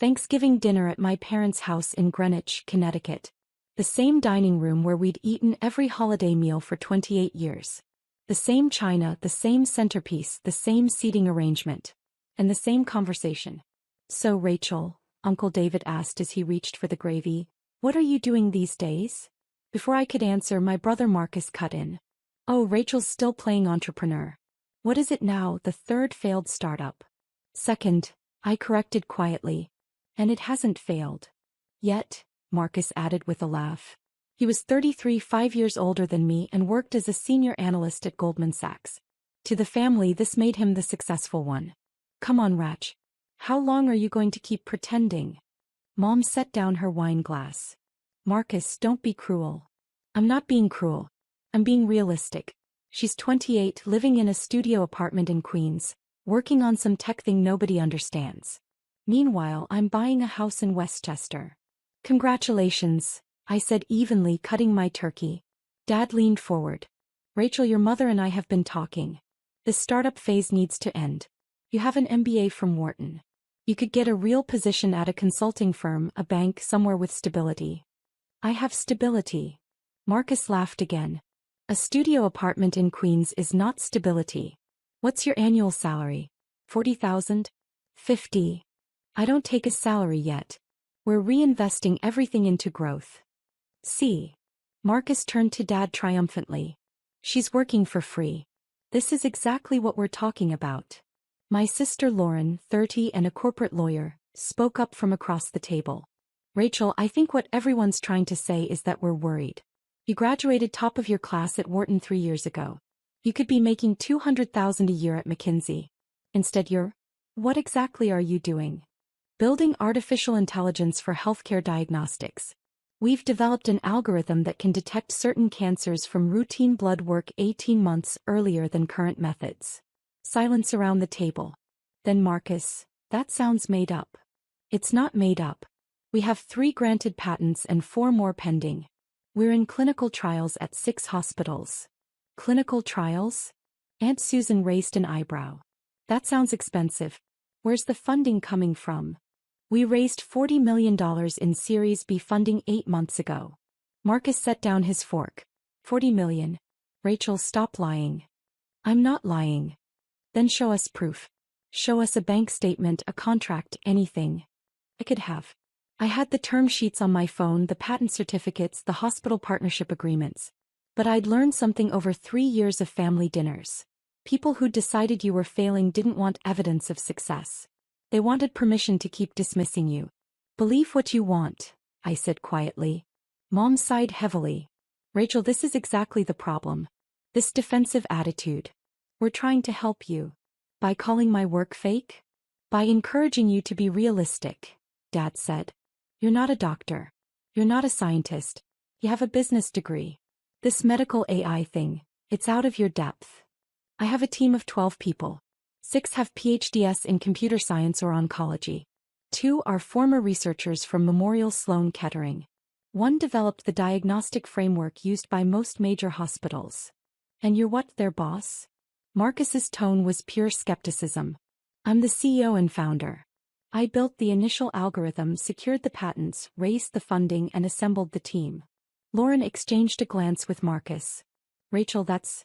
Thanksgiving dinner at my parents' house in Greenwich, Connecticut. The same dining room where we'd eaten every holiday meal for 28 years. The same china, the same centerpiece, the same seating arrangement. And the same conversation. "So, Rachel," Uncle David asked as he reached for the gravy, "what are you doing these days?" Before I could answer, my brother Marcus cut in. "Oh, Rachel's still playing entrepreneur." "What is it now, the third failed startup?" "Second," I corrected quietly. "And it hasn't failed. Yet," Marcus added with a laugh. He was 33, 5 years older than me, and worked as a senior analyst at Goldman Sachs. To the family, this made him the successful one. "Come on, Rach. How long are you going to keep pretending?" Mom set down her wine glass. "Marcus, don't be cruel." "I'm not being cruel. I'm being realistic. She's 28, living in a studio apartment in Queens, working on some tech thing nobody understands. Meanwhile, I'm buying a house in Westchester." "Congratulations," I said evenly, cutting my turkey. Dad leaned forward. "Rachel, your mother and I have been talking. This startup phase needs to end. You have an MBA from Wharton. You could get a real position at a consulting firm, a bank, somewhere with stability." "I have stability." Marcus laughed again. "A studio apartment in Queens is not stability. What's your annual salary? 40,000? 50. I don't take a salary yet. We're reinvesting everything into growth." "See?" Marcus turned to Dad triumphantly. "She's working for free. This is exactly what we're talking about." My sister Lauren, 30 and a corporate lawyer, spoke up from across the table. "Rachel, I think what everyone's trying to say is that we're worried. You graduated top of your class at Wharton 3 years ago. You could be making $200,000 a year at McKinsey. Instead what exactly are you doing?" "Building artificial intelligence for healthcare diagnostics. We've developed an algorithm that can detect certain cancers from routine blood work 18 months earlier than current methods." Silence around the table. Then Marcus, "That sounds made up." "It's not made up. We have 3 granted patents and 4 more pending. We're in clinical trials at 6 hospitals." "Clinical trials?" Aunt Susan raised an eyebrow. "That sounds expensive. Where's the funding coming from?" "We raised $40 million in Series B funding 8 months ago." Marcus set down his fork. "$40 million. Rachel, stop lying." "I'm not lying." "Then show us proof. Show us a bank statement, a contract, anything." I could have. I had the term sheets on my phone, the patent certificates, the hospital partnership agreements. But I'd learned something over 3 years of family dinners. People who decided you were failing didn't want evidence of success. They wanted permission to keep dismissing you. "Believe what you want," I said quietly. Mom sighed heavily. "Rachel, this is exactly the problem. This defensive attitude. We're trying to help you." "By calling my work fake?" "By encouraging you to be realistic," Dad said. "You're not a doctor. You're not a scientist. You have a business degree. This medical AI thing, it's out of your depth. I have a team of 12 people. 6 have PhDs in computer science or oncology. 2 are former researchers from Memorial Sloan Kettering. 1 developed the diagnostic framework used by most major hospitals. And you're what, their boss?" Marcus's tone was pure skepticism. "I'm the CEO and founder. I built the initial algorithm, secured the patents, raised the funding, and assembled the team." Lauren exchanged a glance with Marcus. "Rachel, that's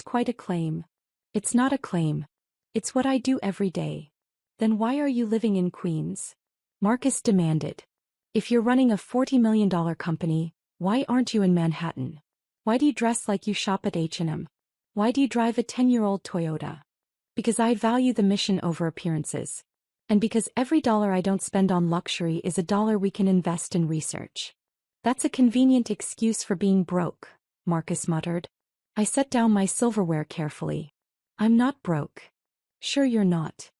quite a claim." "It's not a claim. It's what I do every day." "Then why are you living in Queens?" Marcus demanded. "If you're running a $40 million company, why aren't you in Manhattan? Why do you dress like you shop at H&M? Why do you drive a 10-year-old Toyota?" "Because I value the mission over appearances. And because every dollar I don't spend on luxury is a dollar we can invest in research." "That's a convenient excuse for being broke," Marcus muttered. I set down my silverware carefully. "I'm not broke." "Sure you're not."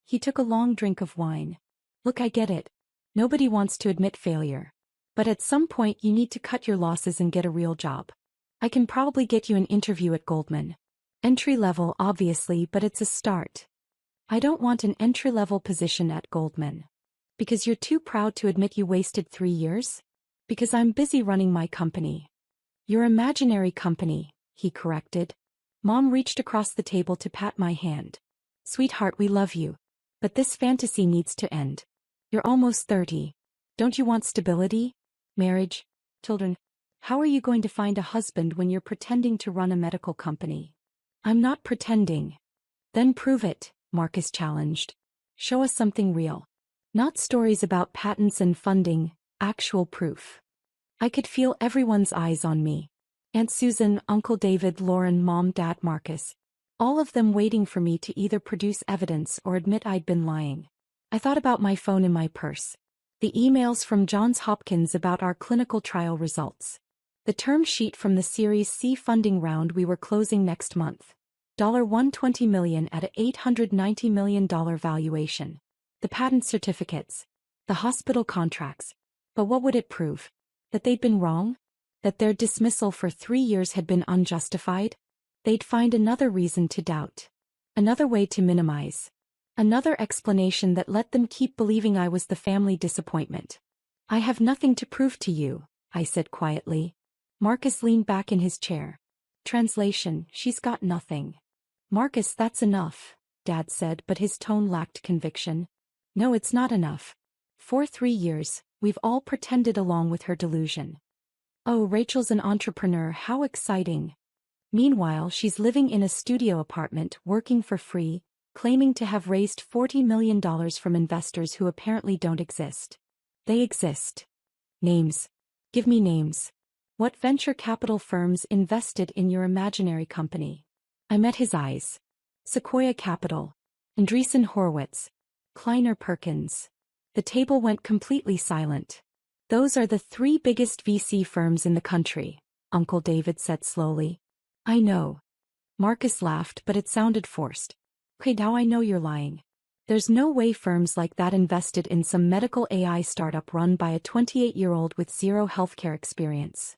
He took a long drink of wine. "Look, I get it. Nobody wants to admit failure. But at some point you need to cut your losses and get a real job. I can probably get you an interview at Goldman. Entry level, obviously, but it's a start." "I don't want an entry-level position at Goldman." "Because you're too proud to admit you wasted 3 years?" "Because I'm busy running my company." "Your imaginary company," he corrected. Mom reached across the table to pat my hand. "Sweetheart, we love you. But this fantasy needs to end. You're almost 30. Don't you want stability? Marriage? Children? How are you going to find a husband when you're pretending to run a medical company? I'm not pretending. Then prove it, Marcus challenged. Show us something real. Not stories about patents and funding, actual proof. I could feel everyone's eyes on me. Aunt Susan, Uncle David, Lauren, Mom, Dad, Marcus. All of them waiting for me to either produce evidence or admit I'd been lying. I thought about my phone in my purse. The emails from Johns Hopkins about our clinical trial results. The term sheet from the Series C funding round we were closing next month. $120 million at a $890 million valuation. The patent certificates. The hospital contracts. But what would it prove? That they'd been wrong? That their dismissal for 3 years had been unjustified? They'd find another reason to doubt. Another way to minimize. Another explanation that let them keep believing I was the family disappointment. I have nothing to prove to you, I said quietly. Marcus leaned back in his chair. Translation, she's got nothing. Marcus, that's enough, Dad said, but his tone lacked conviction. No, it's not enough. For 3 years, we've all pretended along with her delusion. Oh, Rachel's an entrepreneur, how exciting. Meanwhile, she's living in a studio apartment, working for free, claiming to have raised $40 million from investors who apparently don't exist. They exist. Names. Give me names. What venture capital firms invested in your imaginary company? I met his eyes. Sequoia Capital. Andreessen Horowitz. Kleiner Perkins. The table went completely silent. Those are the 3 biggest VC firms in the country, Uncle David said slowly. I know. Marcus laughed, but it sounded forced. Okay, now I know you're lying. There's no way firms like that invested in some medical AI startup run by a 28-year-old with zero healthcare experience.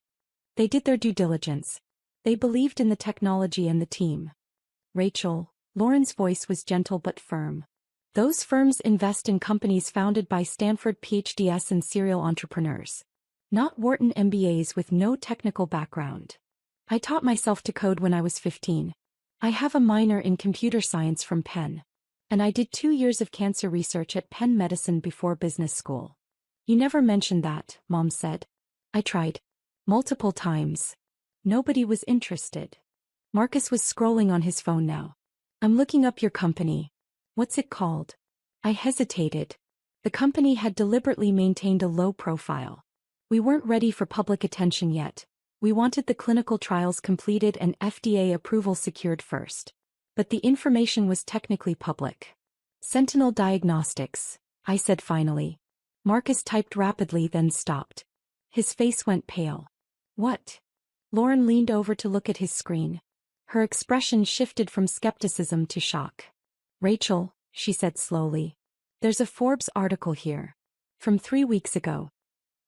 They did their due diligence. They believed in the technology and the team. Rachel, Lauren's voice was gentle but firm. Those firms invest in companies founded by Stanford PhDs and serial entrepreneurs. Not Wharton MBAs with no technical background. I taught myself to code when I was 15. I have a minor in computer science from Penn. And I did 2 years of cancer research at Penn Medicine before business school. You never mentioned that, Mom said. I tried. Multiple times. Nobody was interested. Marcus was scrolling on his phone now. I'm looking up your company. What's it called? I hesitated. The company had deliberately maintained a low profile. We weren't ready for public attention yet. We wanted the clinical trials completed and FDA approval secured first. But the information was technically public. Sentinel Diagnostics, I said finally. Marcus typed rapidly, then stopped. His face went pale. What? Lauren leaned over to look at his screen. Her expression shifted from skepticism to shock. Rachel, she said slowly. There's a Forbes article here. From 3 weeks ago.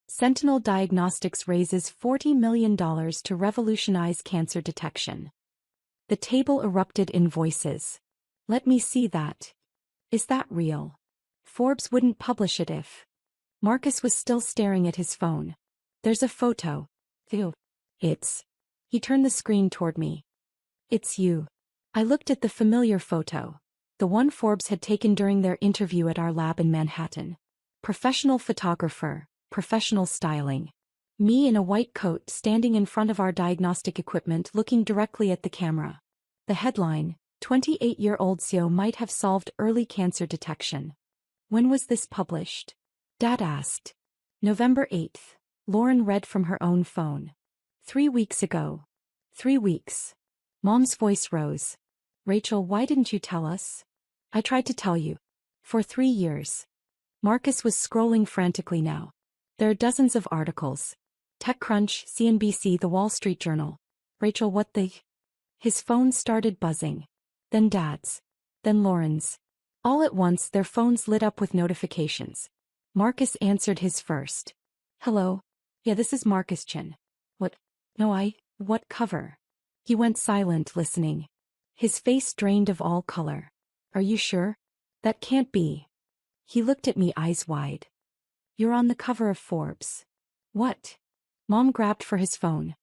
Sentinel Diagnostics raises $40 million to revolutionize cancer detection. The table erupted in voices. Let me see that. Is that real? Forbes wouldn't publish it if. Marcus was still staring at his phone. There's a photo. Ew. It's. He turned the screen toward me. It's you. I looked at the familiar photo. The one Forbes had taken during their interview at our lab in Manhattan. Professional photographer, professional styling. Me in a white coat standing in front of our diagnostic equipment looking directly at the camera. The headline, 28-year-old CEO might have solved early cancer detection. When was this published? Dad asked. November 8th. Lauren read from her own phone. 3 weeks ago. 3 weeks. Mom's voice rose. Rachel, why didn't you tell us? I tried to tell you. For 3 years. Marcus was scrolling frantically now. There are dozens of articles. TechCrunch, CNBC, The Wall Street Journal. Rachel, what the? His phone started buzzing. Then Dad's. Then Lauren's. All at once their phones lit up with notifications. Marcus answered his first. Hello? Yeah, this is Marcus Chin. What? No, what cover? He went silent, listening. His face drained of all color. Are you sure? That can't be. He looked at me, eyes wide. You're on the cover of Forbes. What? Mom grabbed for his phone.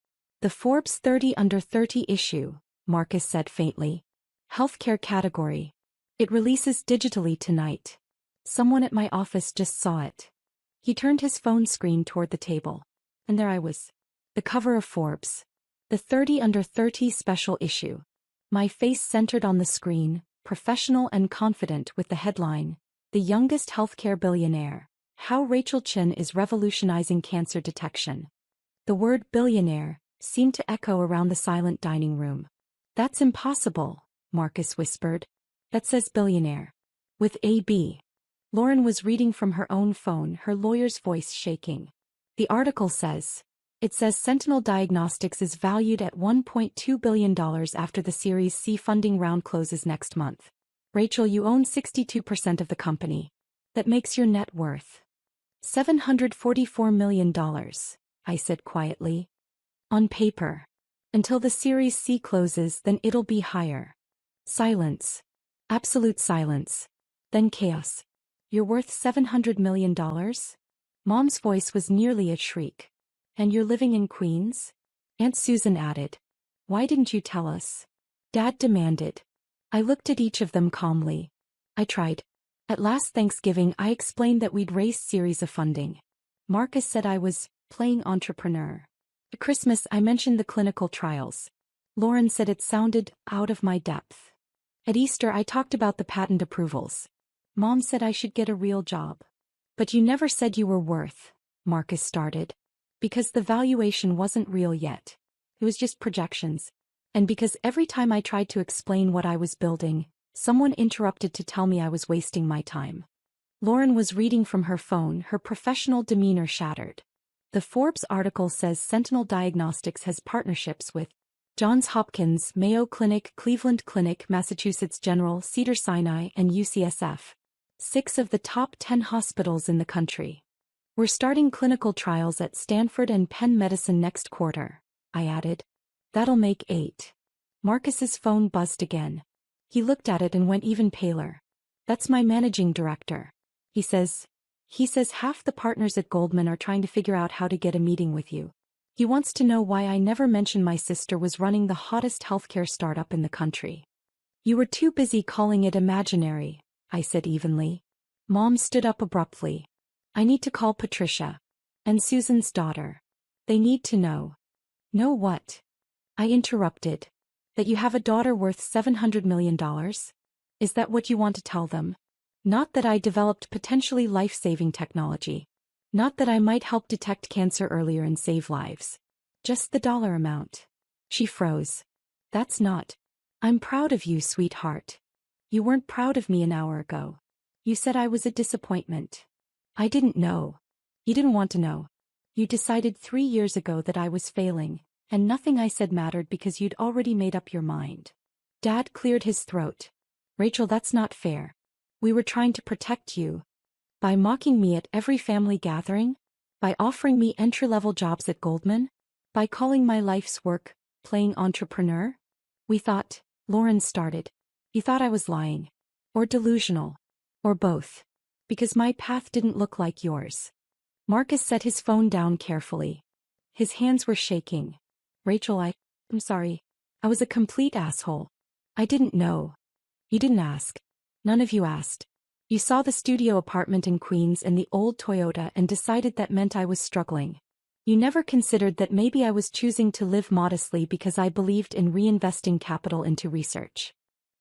The Forbes 30 under 30 issue, Marcus said faintly. Healthcare category. It releases digitally tonight. Someone at my office just saw it. He turned his phone screen toward the table. And there I was. The cover of Forbes. The 30 under 30 special issue. My face centered on the screen, professional and confident with the headline, "The Youngest Healthcare Billionaire. How Rachel Chen is Revolutionizing Cancer Detection." The word billionaire seemed to echo around the silent dining room. "That's impossible," Marcus whispered. "That says billionaire. With a B." Lauren was reading from her own phone, her lawyer's voice shaking. "The article says. It says Sentinel Diagnostics is valued at $1.2 billion after the Series C funding round closes next month. Rachel, you own 62% of the company. That makes your net worth $744 million, I said quietly. On paper. Until the Series C closes, then it'll be higher. Silence. Absolute silence. Then chaos. You're worth $700 million? Mom's voice was nearly a shriek. And you're living in Queens? Aunt Susan added. Why didn't you tell us? Dad demanded. I looked at each of them calmly. I tried. At last Thanksgiving I explained that we'd raised series of funding. Marcus said I was playing entrepreneur. At Christmas I mentioned the clinical trials. Lauren said it sounded out of my depth. At Easter I talked about the patent approvals. Mom said I should get a real job. But you never said you were worth, Marcus started. Because the valuation wasn't real yet. It was just projections. And because every time I tried to explain what I was building, someone interrupted to tell me I was wasting my time. Lauren was reading from her phone, her professional demeanor shattered. The Forbes article says Sentinel Diagnostics has partnerships with Johns Hopkins, Mayo Clinic, Cleveland Clinic, Massachusetts General, Cedars-Sinai, and UCSF. 6 of the top 10 hospitals in the country. We're starting clinical trials at Stanford and Penn Medicine next quarter, I added. That'll make 8. Marcus's phone buzzed again. He looked at it and went even paler. That's my managing director. He says half the partners at Goldman are trying to figure out how to get a meeting with you. He wants to know why I never mentioned my sister was running the hottest healthcare startup in the country. You were too busy calling it imaginary, I said evenly. Mom stood up abruptly. I need to call Patricia. And Susan's daughter. They need to know. Know what? I interrupted. That you have a daughter worth $700 million? Is that what you want to tell them? Not that I developed potentially life-saving technology. Not that I might help detect cancer earlier and save lives. Just the dollar amount. She froze. That's not. I'm proud of you, sweetheart. You weren't proud of me an hour ago. You said I was a disappointment. I didn't know. You didn't want to know. You decided 3 years ago that I was failing, and nothing I said mattered because you'd already made up your mind. Dad cleared his throat. Rachel, that's not fair. We were trying to protect you. By mocking me at every family gathering? By offering me entry-level jobs at Goldman? By calling my life's work playing entrepreneur? We thought, Lauren started. You thought I was lying. Or delusional. Or both. Because my path didn't look like yours. Marcus set his phone down carefully. His hands were shaking. Rachel, I'm sorry. I was a complete asshole. I didn't know. You didn't ask. None of you asked. You saw the studio apartment in Queens and the old Toyota and decided that meant I was struggling. You never considered that maybe I was choosing to live modestly because I believed in reinvesting capital into research.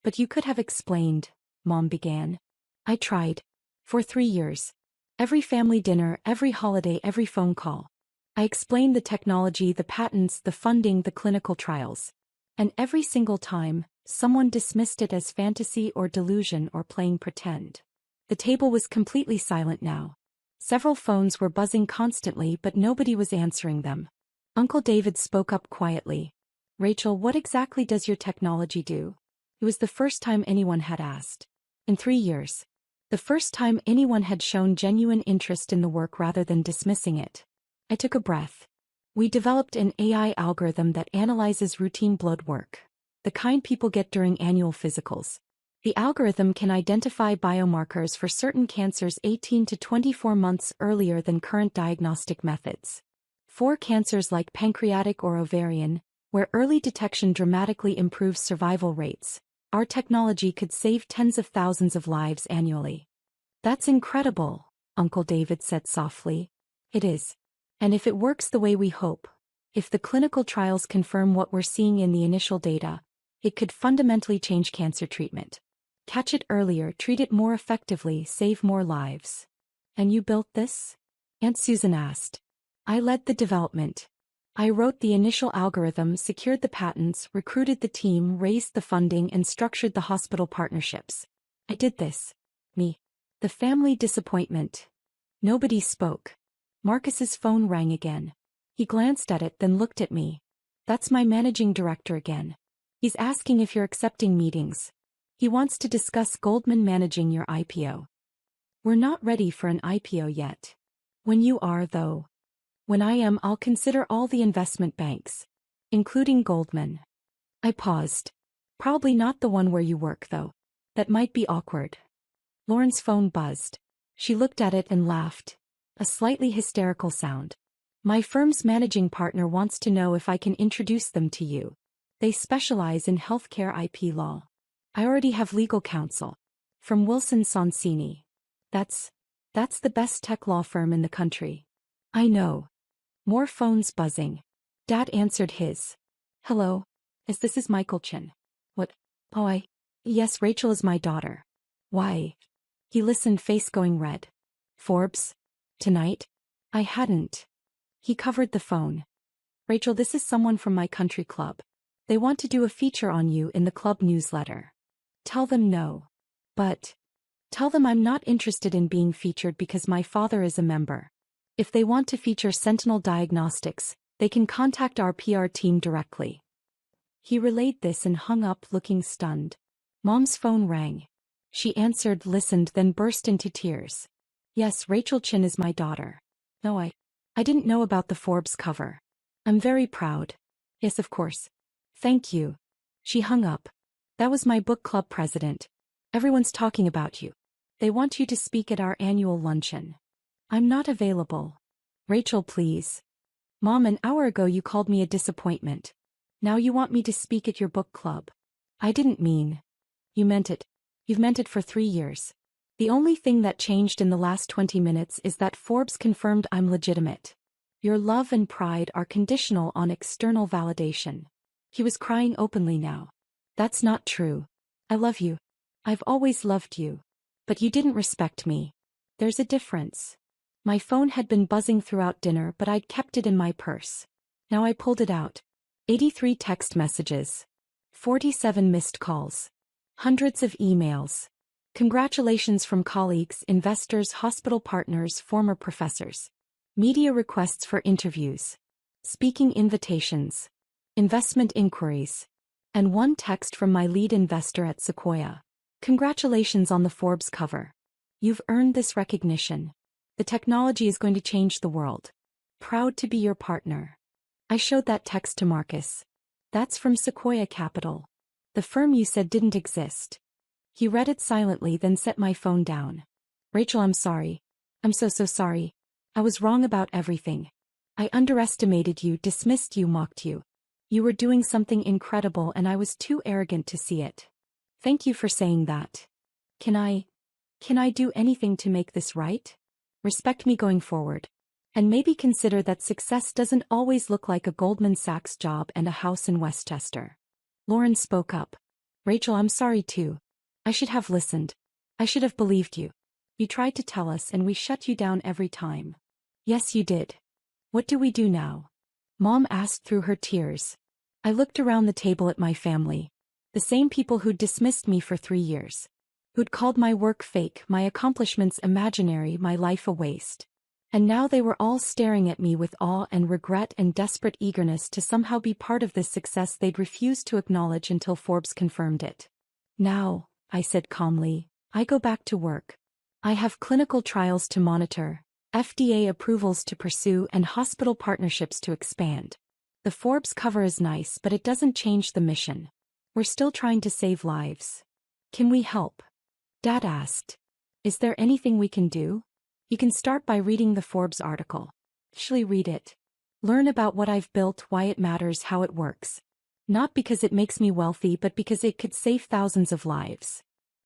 But you could have explained, Mom began. I tried. For 3 years. Every family dinner, every holiday, every phone call. I explained the technology, the patents, the funding, the clinical trials. And every single time, someone dismissed it as fantasy or delusion or playing pretend. The table was completely silent now. Several phones were buzzing constantly, but nobody was answering them. Uncle David spoke up quietly. Rachel, what exactly does your technology do? It was the first time anyone had asked. In 3 years. The first time anyone had shown genuine interest in the work rather than dismissing it. I took a breath. We developed an AI algorithm that analyzes routine blood work. The kind people get during annual physicals. The algorithm can identify biomarkers for certain cancers 18 to 24 months earlier than current diagnostic methods. For cancers like pancreatic or ovarian, where early detection dramatically improves survival rates, our technology could save tens of thousands of lives annually. That's incredible, Uncle David said softly. It is. And if it works the way we hope, if the clinical trials confirm what we're seeing in the initial data, it could fundamentally change cancer treatment. Catch it earlier, treat it more effectively, save more lives. And you built this? Aunt Susan asked. I led the development. I wrote the initial algorithm, secured the patents, recruited the team, raised the funding, and structured the hospital partnerships. I did this. Me. The family disappointment. Nobody spoke. Marcus's phone rang again. He glanced at it, then looked at me. That's my managing director again. He's asking if you're accepting meetings. He wants to discuss Goldman managing your IPO. We're not ready for an IPO yet. When you are, though. When I am, I'll consider all the investment banks, including Goldman. I paused. Probably not the one where you work, though. That might be awkward. Lauren's phone buzzed. She looked at it and laughed. A slightly hysterical sound. My firm's managing partner wants to know if I can introduce them to you. They specialize in healthcare IP law. I already have legal counsel. From Wilson Sonsini. That's the best tech law firm in the country. I know. More phones buzzing. Dad answered his. Hello. This is Michael Chin. What? Oh, yes, Rachel is my daughter. Why? He listened, face going red. Forbes? Tonight? I hadn't. He covered the phone. Rachel, this is someone from my country club. They want to do a feature on you in the club newsletter. Tell them no. But tell them I'm not interested in being featured because my father is a member. If they want to feature Sentinel Diagnostics, they can contact our PR team directly. He relayed this and hung up, looking stunned. Mom's phone rang. She answered, listened, then burst into tears. Yes, Rachel Chin is my daughter. No, I didn't know about the Forbes cover. I'm very proud. Yes, of course. Thank you. She hung up. That was my book club president. Everyone's talking about you. They want you to speak at our annual luncheon. I'm not available. Rachel, please. Mom, an hour ago you called me a disappointment. Now you want me to speak at your book club. I didn't mean. You meant it. You've meant it for 3 years. The only thing that changed in the last 20 minutes is that Forbes confirmed I'm legitimate. Your love and pride are conditional on external validation. He was crying openly now. That's not true. I love you. I've always loved you. But you didn't respect me. There's a difference. My phone had been buzzing throughout dinner, but I'd kept it in my purse. Now I pulled it out. 83 text messages. 47 missed calls. Hundreds of emails. Congratulations from colleagues, investors, hospital partners, former professors. Media requests for interviews. Speaking invitations. Investment inquiries. And one text from my lead investor at Sequoia. Congratulations on the Forbes cover. You've earned this recognition. The technology is going to change the world. Proud to be your partner. I showed that text to Marcus. That's from Sequoia Capital. The firm you said didn't exist. He read it silently, then set my phone down. Rachel, I'm sorry. I'm so sorry. I was wrong about everything. I underestimated you, dismissed you, mocked you. You were doing something incredible and I was too arrogant to see it. Thank you for saying that. Can I do anything to make this right? Respect me going forward. And maybe consider that success doesn't always look like a Goldman Sachs job and a house in Westchester. Lauren spoke up. Rachel, I'm sorry too. I should have listened. I should have believed you. You tried to tell us and we shut you down every time. Yes, you did. What do we do now? Mom asked through her tears. I looked around the table at my family. The same people who'd dismissed me for 3 years. Who'd called my work fake, my accomplishments imaginary, my life a waste. And now they were all staring at me with awe and regret and desperate eagerness to somehow be part of this success they'd refused to acknowledge until Forbes confirmed it. Now, I said calmly, I go back to work. I have clinical trials to monitor, FDA approvals to pursue, and hospital partnerships to expand. The Forbes cover is nice, but it doesn't change the mission. We're still trying to save lives. Can we help? Dad asked. Is there anything we can do? You can start by reading the Forbes article. Actually read it. Learn about what I've built, why it matters, how it works. Not because it makes me wealthy, but because it could save thousands of lives.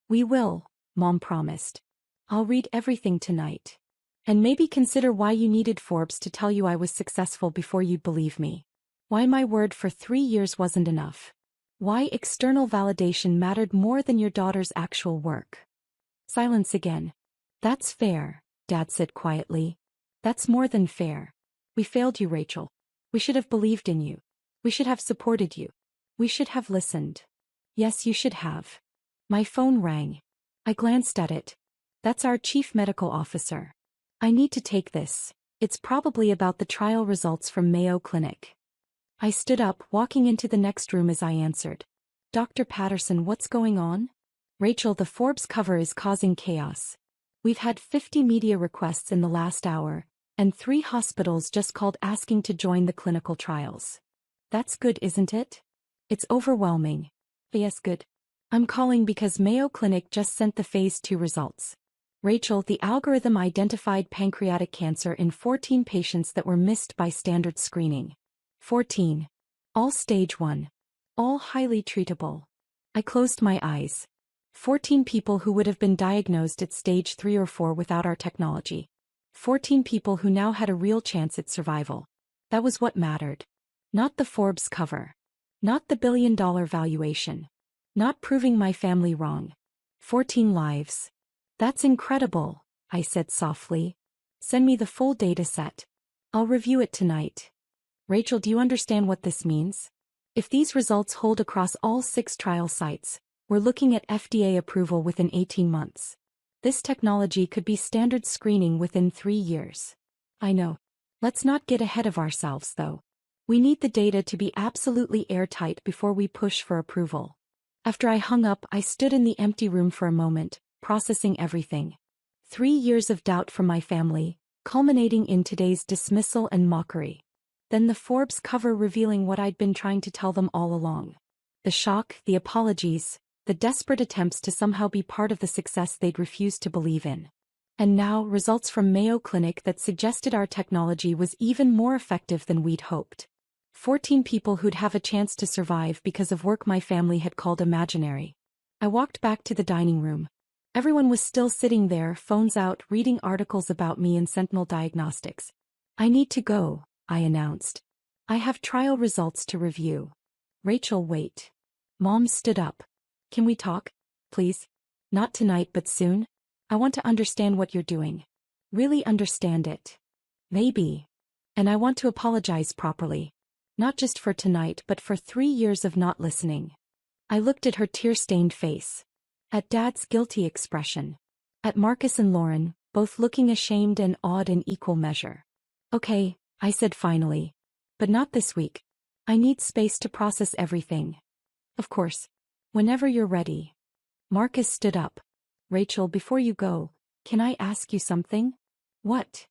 We will, Mom promised. I'll read everything tonight. And maybe consider why you needed Forbes to tell you I was successful before you'd believe me. Why my word for 3 years wasn't enough. Why external validation mattered more than your daughter's actual work. Silence again. That's fair, Dad said quietly. That's more than fair. We failed you, Rachel. We should have believed in you. We should have supported you. We should have listened. Yes, you should have. My phone rang. I glanced at it. That's our chief medical officer. I need to take this. It's probably about the trial results from Mayo Clinic. I stood up, walking into the next room as I answered. Dr. Patterson, what's going on? Rachel, the Forbes cover is causing chaos. We've had 50 media requests in the last hour, and 3 hospitals just called asking to join the clinical trials. That's good, isn't it? It's overwhelming. Yes, good. I'm calling because Mayo Clinic just sent the phase 2 results. Rachel, the algorithm identified pancreatic cancer in 14 patients that were missed by standard screening. 14. All stage 1. All highly treatable. I closed my eyes. 14 people who would have been diagnosed at stage 3 or 4 without our technology. 14 people who now had a real chance at survival. That was what mattered. Not the Forbes cover. Not the billion-dollar valuation. Not proving my family wrong. 14 lives. That's incredible, I said softly. Send me the full data set. I'll review it tonight. Rachel, do you understand what this means? If these results hold across all 6 trial sites, we're looking at FDA approval within 18 months. This technology could be standard screening within 3 years. I know. Let's not get ahead of ourselves, though. We need the data to be absolutely airtight before we push for approval. After I hung up, I stood in the empty room for a moment, processing everything. 3 years of doubt from my family, culminating in today's dismissal and mockery. Then the Forbes cover revealing what I'd been trying to tell them all along. The shock, the apologies, the desperate attempts to somehow be part of the success they'd refused to believe in. And now, results from Mayo Clinic that suggested our technology was even more effective than we'd hoped. 14 people who'd have a chance to survive because of work my family had called imaginary. I walked back to the dining room. Everyone was still sitting there, phones out, reading articles about me in Sentinel Diagnostics. I need to go, I announced. I have trial results to review. Rachel, wait. Mom stood up. Can we talk, please? Not tonight, but soon. I want to understand what you're doing. Really understand it. Maybe. And I want to apologize properly. Not just for tonight, but for 3 years of not listening. I looked at her tear-stained face. At Dad's guilty expression. At Marcus and Lauren, both looking ashamed and awed in equal measure. Okay, I said finally. But not this week. I need space to process everything. Of course. Whenever you're ready. Marcus stood up. Rachel, before you go, can I ask you something? What?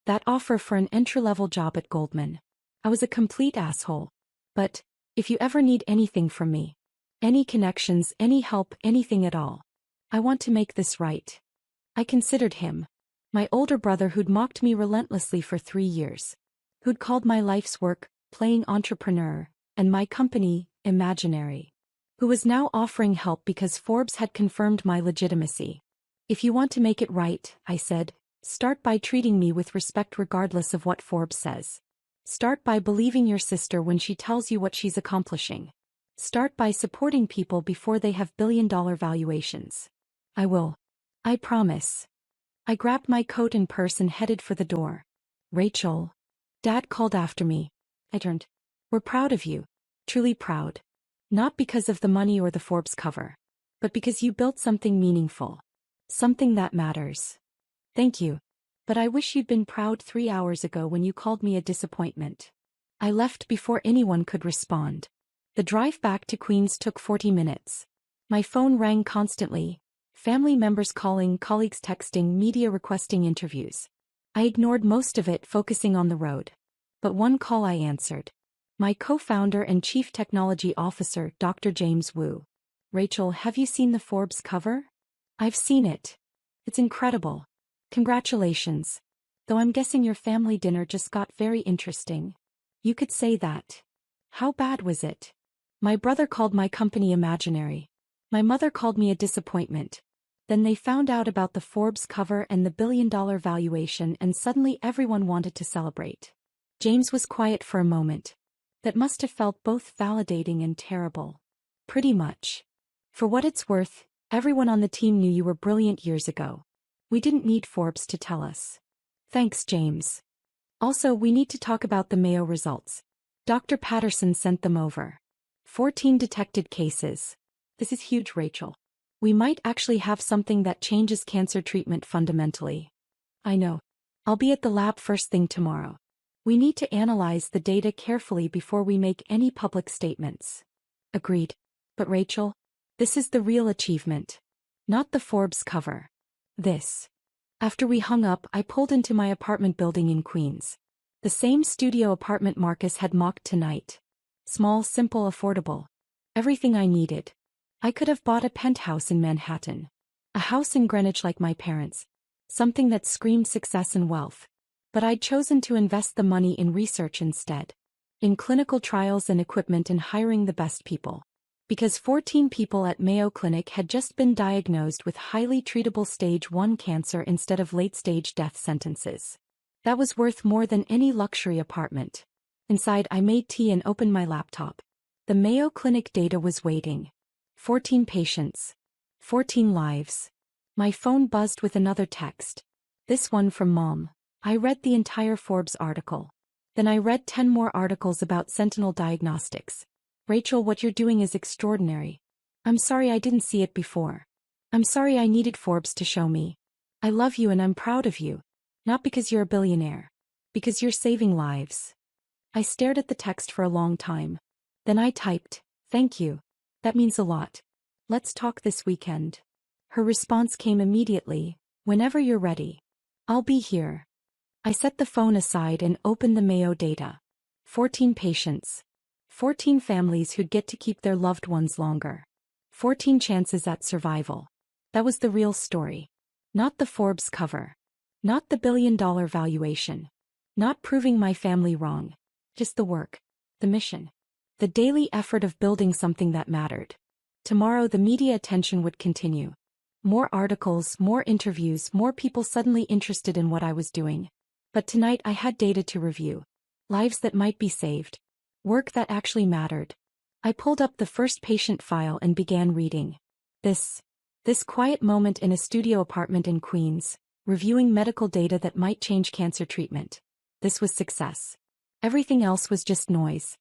That offer for an entry-level job at Goldman. I was a complete asshole. But, if you ever need anything from me, any connections, any help, anything at all, I want to make this right. I considered him. My older brother who'd mocked me relentlessly for 3 years. Who'd called my life's work, playing entrepreneur, and my company, imaginary. Who was now offering help because Forbes had confirmed my legitimacy. If you want to make it right, I said, start by treating me with respect regardless of what Forbes says. Start by believing your sister when she tells you what she's accomplishing. Start by supporting people before they have billion-dollar valuations. I will. I promise. I grabbed my coat and purse and headed for the door. Rachel. Dad called after me. I turned. We're proud of you. Truly proud. Not because of the money or the Forbes cover. But because you built something meaningful. Something that matters. Thank you. But I wish you'd been proud 3 hours ago when you called me a disappointment. I left before anyone could respond. The drive back to Queens took 40 minutes. My phone rang constantly. Family members calling, colleagues texting, media requesting interviews. I ignored most of it, focusing on the road. But one call I answered. My co-founder and chief technology officer, Dr. James Wu. Rachel, have you seen the Forbes cover? I've seen it. It's incredible. Congratulations. Though I'm guessing your family dinner just got very interesting. You could say that. How bad was it? My brother called my company imaginary. My mother called me a disappointment. Then they found out about the Forbes cover and the billion-dollar valuation, and suddenly everyone wanted to celebrate. James was quiet for a moment. That must have felt both validating and terrible. Pretty much. For what it's worth, everyone on the team knew you were brilliant years ago. We didn't need Forbes to tell us. Thanks, James. Also, we need to talk about the Mayo results. Dr. Patterson sent them over. 14 detected cases. This is huge, Rachel. We might actually have something that changes cancer treatment fundamentally. I know. I'll be at the lab first thing tomorrow. We need to analyze the data carefully before we make any public statements. Agreed. But Rachel, this is the real achievement. Not the Forbes cover. This. After we hung up, I pulled into my apartment building in Queens. The same studio apartment Marcus had mocked tonight. Small, simple, affordable. Everything I needed. I could have bought a penthouse in Manhattan. A house in Greenwich like my parents. Something that screamed success and wealth. But I'd chosen to invest the money in research instead. In clinical trials and equipment and hiring the best people. Because 14 people at Mayo Clinic had just been diagnosed with highly treatable stage 1 cancer instead of late-stage death sentences. That was worth more than any luxury apartment. Inside, I made tea and opened my laptop. The Mayo Clinic data was waiting. 14 patients. 14 lives. My phone buzzed with another text. This one from Mom. I read the entire Forbes article. Then I read 10 more articles about Sentinel Diagnostics. Rachel, what you're doing is extraordinary. I'm sorry I didn't see it before. I'm sorry I needed Forbes to show me. I love you and I'm proud of you. Not because you're a billionaire. Because you're saving lives. I stared at the text for a long time. Then I typed, "Thank you. That means a lot. Let's talk this weekend." Her response came immediately, "Whenever you're ready. I'll be here." I set the phone aside and opened the Mayo data. 14 patients. 14 families who'd get to keep their loved ones longer. 14 chances at survival. That was the real story. Not the Forbes cover. Not the billion-dollar valuation. Not proving my family wrong. Just the work. The mission. The daily effort of building something that mattered. Tomorrow the media attention would continue. More articles, more interviews, more people suddenly interested in what I was doing. But tonight I had data to review. Lives that might be saved. Work that actually mattered. I pulled up the first patient file and began reading. This quiet moment in a studio apartment in Queens, reviewing medical data that might change cancer treatment. This was success. Everything else was just noise.